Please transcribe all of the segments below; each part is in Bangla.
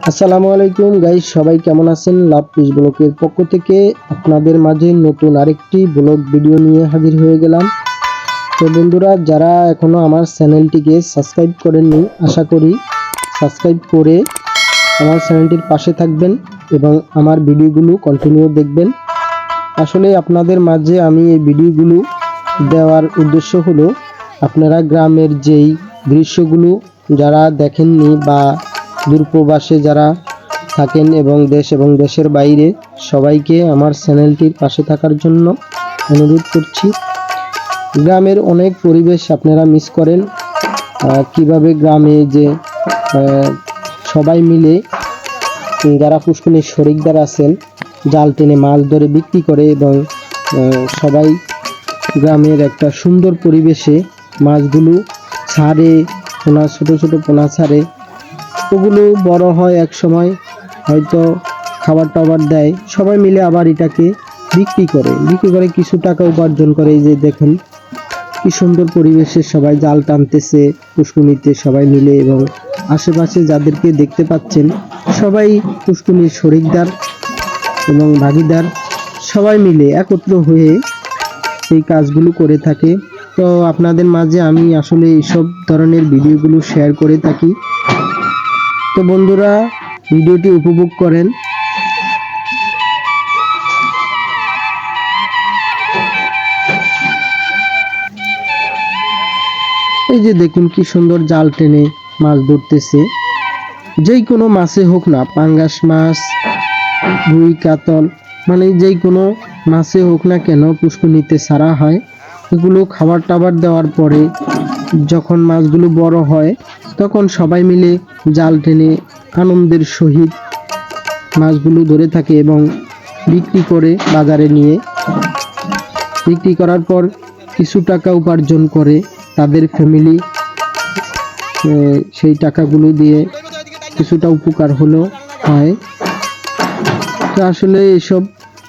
আসসালামু আলাইকুম গাইস, সবাই কেমন আছেন? লাভ পিস ব্লগের পক্ষ থেকে আপনাদের মাঝে নতুন আরেকটি ব্লগ ভিডিও নিয়ে হাজির হয়ে গেলাম। তো বন্ধুরা, যারা এখনো আমার চ্যানেলটিকে সাবস্ক্রাইব করেননি, আশা করি সাবস্ক্রাইব করে আমার চ্যানেলটির পাশে থাকবেন এবং আমার ভিডিওগুলো কন্টিনিউ দেখবেন। আসলে আপনাদের মাঝে আমি এই ভিডিওগুলো দেওয়ার উদ্দেশ্য হলো, আপনারা গ্রামের যেই দৃশ্যগুলো যারা দেখেননি বা দূরপ্রবাসে যারা থাকেন এবং দেশ এবং দেশের বাইরে সবাইকে আমার চ্যানেলটির পাশে থাকার জন্য অনুরোধ করছি। গ্রামের অনেক পরিবেশ আপনারা মিস করেন, কিভাবে গ্রামে যে সবাই মিলে যারা পুষ্কুনির শরিকদার আছেন জাল টেনে মাছ ধরে বিক্রি করে এবং সবাই গ্রামের একটা সুন্দর পরিবেশে মাছগুলো ছাড়ে, পোনা ছোটো ছোটো পোনা ছাড়ে, ওগুলো বড় হয়, এক সময় হয়তো খাবার টাবার দেয়, সবাই মিলে আবার এটাকে বিক্রি করে কিছু টাকা উপার্জন করে। এই যে দেখেন কি সুন্দর পরিবেশে সবাই জাল টানতেছে পুষ্কুনিতে সবাই মিলে, এবং আশেপাশে যাদেরকে দেখতে পাচ্ছেন সবাই পুষ্কুনির শরিকদার এবং ভাগিদার, সবাই মিলে একত্র হয়ে এই কাজগুলো করে থাকে। তো আপনাদের মাঝে আমি আসলে এইসব ধরনের ভিডিওগুলো শেয়ার করে থাকি। তো বন্ধুরা, ভিডিওটি উপভোগ করেন। এই যে দেখুন কি সুন্দর জাল টেনে মাছ ধরতেছে, যেই কোনো মাছে হোক না, পাঙ্গাস মাছ, রুই, কাতল, মানে যেই কোনো মাছে হোক না কেন পুষ্কুনিতে ছাড়া হয়। এগুলো খাবার টাবার দেওয়ার পরে যখন মাছগুলো বড় হয় তখন সবাই মিলে জাল টেনে আনন্দের সহিত মাছগুলো ধরে থাকে এবং বিক্রি করে বাজারে নিয়ে, বিক্রি করার পর কিছু টাকা উপার্জন করে তাদের ফ্যামিলি, সেই টাকাগুলো দিয়ে কিছুটা উপকার হলো হয়। তো আসলে এইসব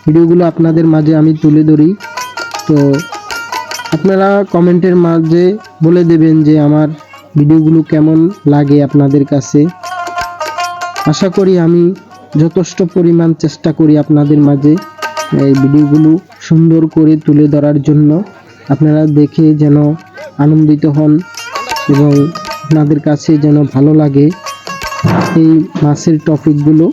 ভিডিওগুলো আপনাদের মাঝে আমি তুলে ধরি। তো আপনারা কমেন্টের মাঝে বলে দেবেন যে আমার ভিডিওগুলো কেমন লাগে আপনাদের কাছে। আশা করি আমি যথেষ্ট পরিমাণ চেষ্টা করি আপনাদের মাঝে এই ভিডিওগুলো সুন্দর করে তুলে ধরার জন্য, আপনারা দেখে যেন আনন্দিত হন এবং আপনাদের কাছে যেন ভালো লাগে এই মাছের টপিকগুলো।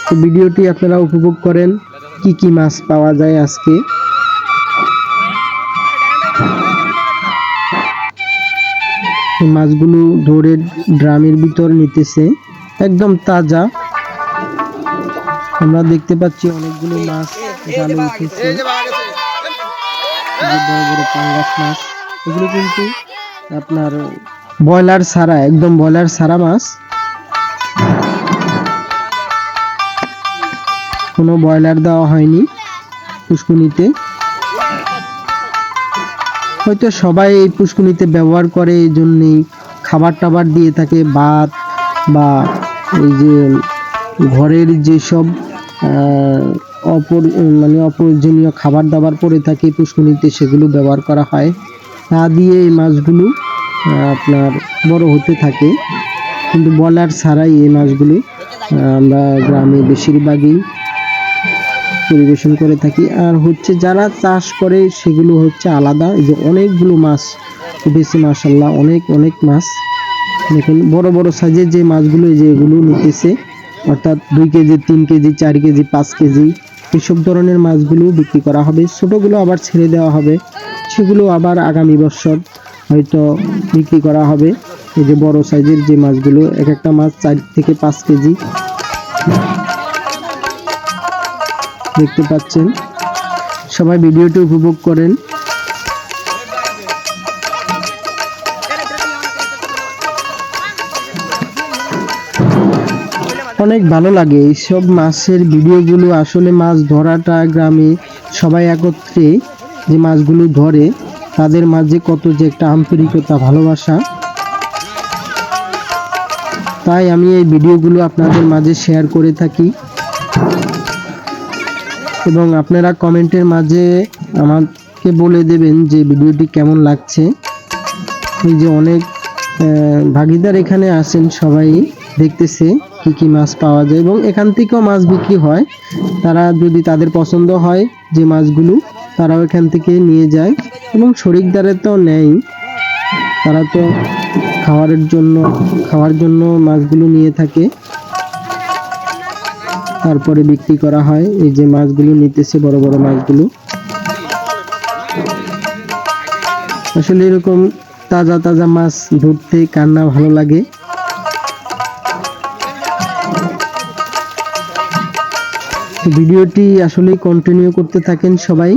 তো ভিডিওটি আপনারা উপভোগ করেন, কি কি মাছ পাওয়া যায় আজকে। মাছগুলো ধরে ড্রামের ভিতর নিতেছে, একদম তাজা। আমরা দেখতে পাচ্ছি অনেকগুলো মাছ জালে উঠেছে, বড় বড় পাঙ্গাস মাছ। এগুলো কিন্তু আপনার ব্রয়লার ছাড়া, একদম ব্রয়লার ছাড়া মাছ, কোনো ব্রয়লার দেওয়া হয়নি পুষ্কুনিতে। হয়তো সবাই এই পুষ্কুনিতে ব্যবহার করে, এই জন্যেই খাবার টাবার দিয়ে থাকে, ভাত বা এই যে ঘরের যেসব অপ্রয়োজনীয় খাবার দাবার পড়ে থাকে পুষ্কুনিতে, সেগুলো ব্যবহার করা হয়। তা দিয়ে এই মাছগুলো আপনার বড় হতে থাকে, কিন্তু ব্রয়লার ছাড়াই এই মাছগুলো আমরা গ্রামে বেশিরভাগই পরিবেশন করে থাকি। আর হচ্ছে যারা চাষ করে সেগুলো হচ্ছে আলাদা। এই যে অনেকগুলো মাছ উঠেছে, মাশাআল্লাহ, অনেক অনেক মাছ। দেখুন বড় বড় সাইজের যে মাছগুলো, এই যে এগুলো নিতেছে, অর্থাৎ 2 কেজি, 3 কেজি, 4 কেজি, 5 কেজি, এইসব ধরনের মাছগুলো বিক্রি করা হবে। ছোটোগুলো আবার ছেড়ে দেওয়া হবে, সেগুলো আবার আগামী বছর হয়তো বিক্রি করা হবে। এই যে বড় সাইজের যে মাছগুলো, এক একটা মাছ 4 থেকে 5 কেজি দেখতে পাচ্ছেন। সবাই ভিডিওটি উপভোগ করেন। অনেক ভালো লাগে এইসব মাছের ভিডিওগুলো। আসলে মাছ ধরাটা গ্রামে সবাই একত্রে যে মাছগুলো ধরে তাদের মাঝে কত যে একটা আন্তরিকতা, ভালোবাসা, তাই আমি এই ভিডিওগুলো আপনাদের মাঝে শেয়ার করে থাকি। এবং আপনারা কমেন্টের মাঝে কে বলে দেবেন যে ভিডিওটি কেমন লাগছে। এই যে অনেক ভাগিদার এখানে আছেন, সবাই দেখতেছে কি কি মাছ পাওয়া যায় এবং এখান থেকেও মাছ বিক্রি হয়। তারা যদি তাদের পছন্দ হয় যে মাছগুলো, তারাও এখান থেকে নিয়ে যায় এবং শরিকদারে তো নেই, তারা তো খাওয়ার জন্য মাছগুলো নিয়ে থাকে, তারপরে বিক্রি করা হয়। এই যে মাছগুলো নিতেছে, বড় বড় মাছগুলো। আসলে এরকম তাজা তাজা মাছ ধরতে কার না ভালো লাগে। ভিডিওটি আসলে কন্টিনিউ করতে থাকেন সবাই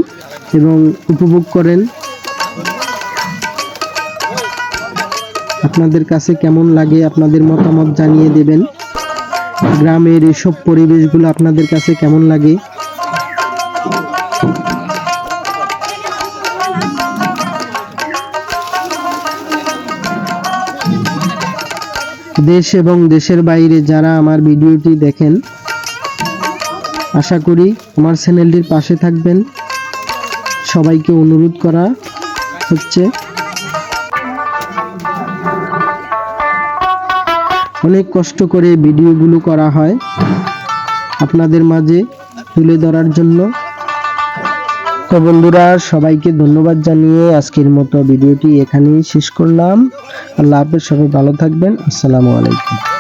এবং উপভোগ করেন। আপনাদের কাছে কেমন লাগে আপনাদের মতামত জানিয়ে দেবেন। গ্রামের এসব পরিবেশগুলো আপনাদের কাছে কেমন লাগে। দেশ এবং দেশের বাইরে যারা আমার ভিডিওটি দেখেন, আশা করি আমার চ্যানেলটির পাশে থাকবেন। সবাইকে অনুরোধ করা হচ্ছে। অনেক কষ্ট করে ভিডিওগুলো করা হয় আপনাদের মাঝে তুলে ধরার জন্য। তো বন্ধুরা, সবাইকে ধন্যবাদ জানিয়ে আজকের মতো ভিডিওটি এখানেই শেষ করলাম। আল্লাহ হাফেজ, সবাই ভালো থাকবেন। আসসালামু আলাইকুম।